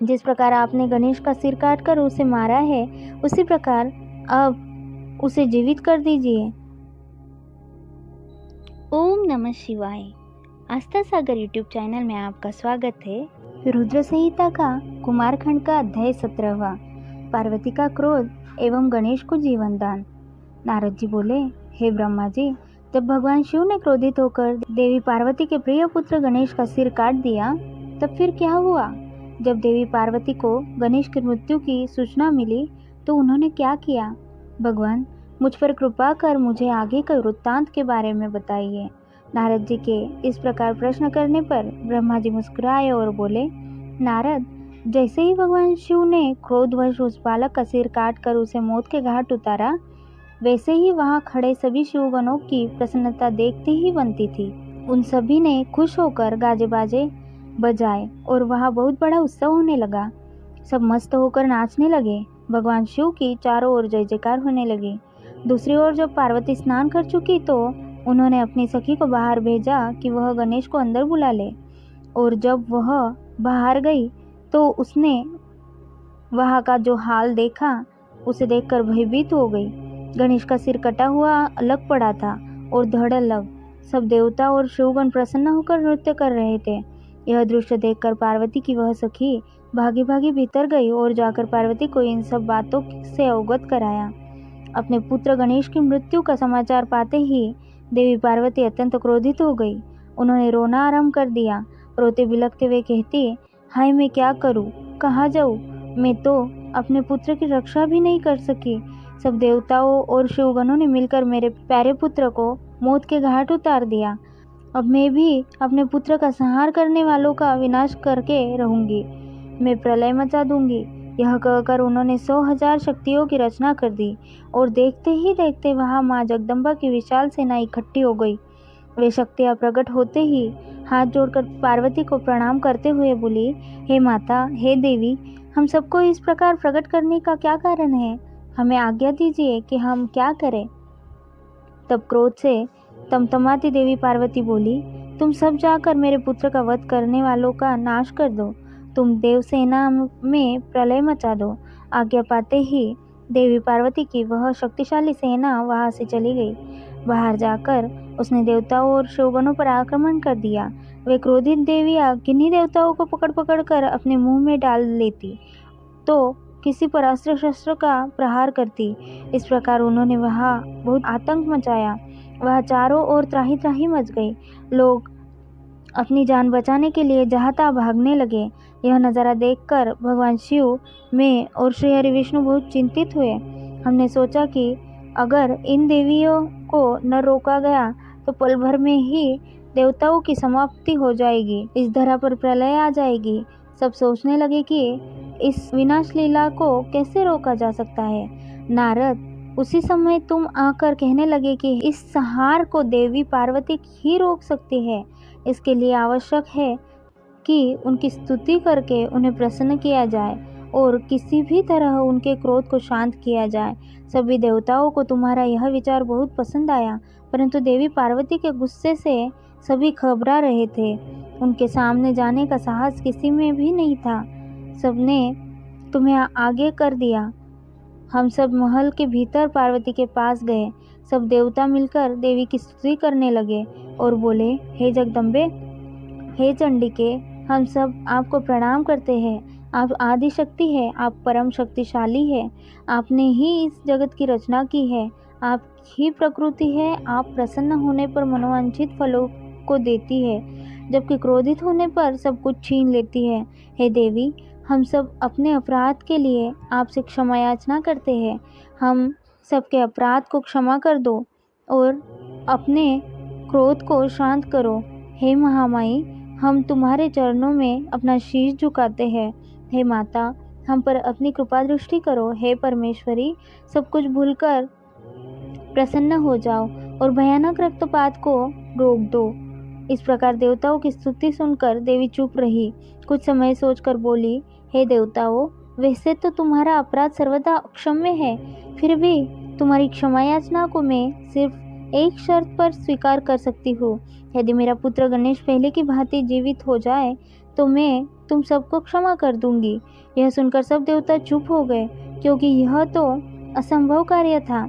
जिस प्रकार आपने गणेश का सिर काटकर उसे मारा है, उसी प्रकार अब उसे जीवित कर दीजिए। ओम नमः शिवाय। आस्था सागर यूट्यूब चैनल में आपका स्वागत है। रुद्र संहिता का कुमारखंड का अध्याय 17वां, पार्वती का क्रोध एवं गणेश को जीवन दान। नारद जी बोले, हे ब्रह्मा जी, जब भगवान शिव ने क्रोधित होकर देवी पार्वती के प्रिय पुत्र गणेश का सिर काट दिया, तब फिर क्या हुआ? जब देवी पार्वती को गणेश की मृत्यु की सूचना मिली तो उन्होंने क्या किया? भगवान, मुझ पर कृपा कर मुझे आगे के वृत्तांत के बारे में बताइए। नारद जी के इस प्रकार प्रश्न करने पर ब्रह्मा जी मुस्कुराए और बोले, नारद, जैसे ही भगवान शिव ने क्रोधवश उस बालक का सिर काट कर उसे मौत के घाट उतारा, वैसे ही वहां खड़े सभी शिवगणों की प्रसन्नता देखते ही बनती थी। उन सभी ने खुश होकर गाजे बाजे बजाए और वहां बहुत बड़ा उत्सव होने लगा। सब मस्त होकर नाचने लगे। भगवान शिव की चारों ओर जय जयकार होने लगी। दूसरी ओर जब पार्वती स्नान कर चुकी तो उन्होंने अपनी सखी को बाहर भेजा कि वह गणेश को अंदर बुला ले, और जब वह बाहर गई तो उसने वहां का जो हाल देखा उसे देखकर भयभीत हो गई। गणेश का सिर कटा हुआ अलग पड़ा था और धड़ अलग। सब देवता और शिवगण प्रसन्न होकर नृत्य कर रहे थे। यह दृश्य देखकर पार्वती की वह सखी भागी भागी भीतर गई और जाकर पार्वती को इन सब बातों से अवगत कराया। अपने पुत्र गणेश की मृत्यु का समाचार पाते ही देवी पार्वती अत्यंत क्रोधित हो गई। उन्होंने रोना आरंभ कर दिया। रोते बिलखते हुए कहती, हाय, मैं क्या करूं, कहाँ जाऊं? मैं तो अपने पुत्र की रक्षा भी नहीं कर सकी। सब देवताओं और शिवगणों ने मिलकर मेरे प्यारे पुत्र को मौत के घाट उतार दिया। अब मैं भी अपने पुत्र का संहार करने वालों का विनाश करके रहूंगी। मैं प्रलय मचा दूंगी। यह कहकर उन्होंने 100,000 शक्तियों की रचना कर दी और देखते ही देखते वहां माँ जगदम्बा की विशाल सेना इकट्ठी हो गई। वे शक्तियां प्रकट होते ही हाथ जोड़कर पार्वती को प्रणाम करते हुए बोली, हे माता, हे देवी, हम सबको इस प्रकार प्रकट करने का क्या कारण है? हमें आज्ञा दीजिए कि हम क्या करें। तब क्रोध से तमतमाती देवी पार्वती बोली, तुम सब जाकर मेरे पुत्र का वध करने वालों का नाश कर दो। तुम देवसेना में प्रलय मचा दो। आज्ञा पाते ही देवी पार्वती की वह शक्तिशाली सेना वहां से चली गई। बाहर जाकर उसने देवताओं और शिवगणों पर आक्रमण कर दिया। वे क्रोधित देवियां किन्हीं देवताओं को पकड़ पकड़ कर अपने मुंह में डाल लेती तो किसी पर अस्त्र शस्त्र का प्रहार करती। इस प्रकार उन्होंने वहां बहुत आतंक मचाया। वह चारों ओर त्राही त्राही मच गई। लोग अपनी जान बचाने के लिए जहाँ तहाँ भागने लगे। यह नज़ारा देखकर भगवान शिव, मैं और श्री हरि विष्णु बहुत चिंतित हुए। हमने सोचा कि अगर इन देवियों को न रोका गया तो पल भर में ही देवताओं की समाप्ति हो जाएगी, इस धरा पर प्रलय आ जाएगी। सब सोचने लगे कि इस विनाश लीला को कैसे रोका जा सकता है। नारद, उसी समय तुम आकर कहने लगे कि इस संहार को देवी पार्वती ही रोक सकती है। इसके लिए आवश्यक है कि उनकी स्तुति करके उन्हें प्रसन्न किया जाए और किसी भी तरह उनके क्रोध को शांत किया जाए। सभी देवताओं को तुम्हारा यह विचार बहुत पसंद आया, परंतु देवी पार्वती के गुस्से से सभी घबरा रहे थे। उनके सामने जाने का साहस किसी में भी नहीं था। सबने तुम्हें आगे कर दिया। हम सब महल के भीतर पार्वती के पास गए। सब देवता मिलकर देवी की स्तुति करने लगे और बोले, हे जगदम्बे, हे चंडिके, हम सब आपको प्रणाम करते हैं। आप आदि शक्ति है, आप परम शक्तिशाली है। आपने ही इस जगत की रचना की है। आप ही प्रकृति है। आप प्रसन्न होने पर मनोवांछित फलों को देती है, जबकि क्रोधित होने पर सब कुछ छीन लेती है। हे देवी, हम सब अपने अपराध के लिए आपसे क्षमा याचना करते हैं। हम सबके अपराध को क्षमा कर दो और अपने क्रोध को शांत करो। हे महामाई, हम तुम्हारे चरणों में अपना शीश झुकाते हैं। हे माता, हम पर अपनी कृपा दृष्टि करो। हे परमेश्वरी, सब कुछ भूलकर प्रसन्न हो जाओ और भयानक रक्तपात को रोक दो। इस प्रकार देवताओं की स्तुति सुनकर देवी चुप रही। कुछ समय सोचकर बोली, हे देवताओं, वैसे तो तुम्हारा अपराध सर्वदा क्षम्य है, फिर भी तुम्हारी क्षमा याचना को मैं सिर्फ एक शर्त पर स्वीकार कर सकती हूँ। यदि मेरा पुत्र गणेश पहले की भांति जीवित हो जाए तो मैं तुम सबको क्षमा कर दूंगी। यह सुनकर सब देवता चुप हो गए, क्योंकि यह तो असंभव कार्य था।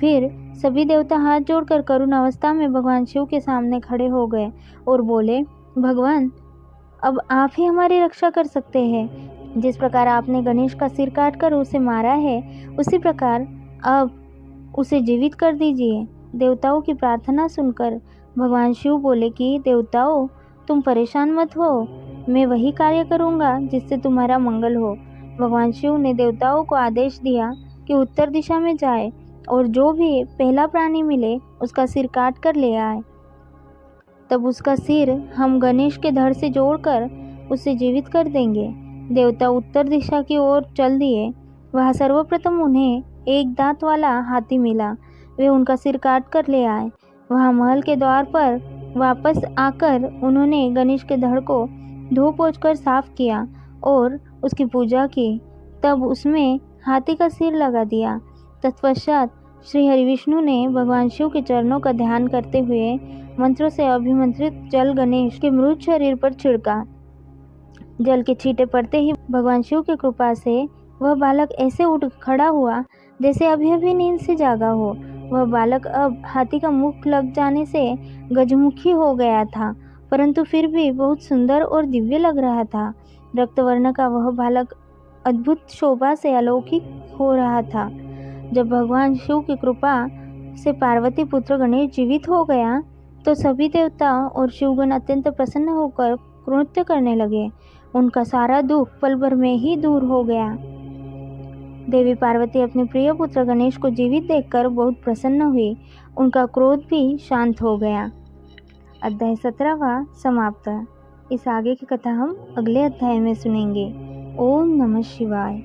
फिर सभी देवता हाथ जोड़कर करुण अवस्था में भगवान शिव के सामने खड़े हो गए और बोले, भगवान, अब आप ही हमारी रक्षा कर सकते हैं। जिस प्रकार आपने गणेश का सिर काटकर उसे मारा है, उसी प्रकार अब उसे जीवित कर दीजिए। देवताओं की प्रार्थना सुनकर भगवान शिव बोले कि देवताओं, तुम परेशान मत हो, मैं वही कार्य करूँगा जिससे तुम्हारा मंगल हो। भगवान शिव ने देवताओं को आदेश दिया कि उत्तर दिशा में जाए और जो भी पहला प्राणी मिले उसका सिर काट कर ले आए। तब उसका सिर हम गणेश के धड़ से जोड़कर उसे जीवित कर देंगे। देवता उत्तर दिशा की ओर चल दिए। वहाँ सर्वप्रथम उन्हें एक दांत वाला हाथी मिला। वे उनका सिर काट कर ले आए। वहाँ महल के द्वार पर वापस आकर उन्होंने गणेश के धड़ को धो पोंछ कर साफ किया और उसकी पूजा की। तब उसमें हाथी का सिर लगा दिया। तत्पश्चात श्री हरिविष्णु ने भगवान शिव के चरणों का ध्यान करते हुए मंत्रों से अभिमंत्रित जल गणेश के मृत शरीर पर छिड़का। जल के छींटे पड़ते ही भगवान शिव की कृपा से वह बालक ऐसे उठ खड़ा हुआ जैसे अभी अभी नींद से जागा हो। वह बालक अब हाथी का मुख लग जाने से गजमुखी हो गया था, परंतु फिर भी बहुत सुंदर और दिव्य लग रहा था। रक्तवर्ण का वह बालक अद्भुत शोभा से अलौकिक हो रहा था। जब भगवान शिव की कृपा से पार्वती पुत्र गणेश जीवित हो गया तो सभी देवता और शिवगण अत्यंत प्रसन्न होकर नृत्य करने लगे। उनका सारा दुख पल भर में ही दूर हो गया। देवी पार्वती अपने प्रिय पुत्र गणेश को जीवित देखकर बहुत प्रसन्न हुई। उनका क्रोध भी शांत हो गया। अध्याय 17वां समाप्त। इस आगे की कथा हम अगले अध्याय में सुनेंगे। ओम नमः शिवाय।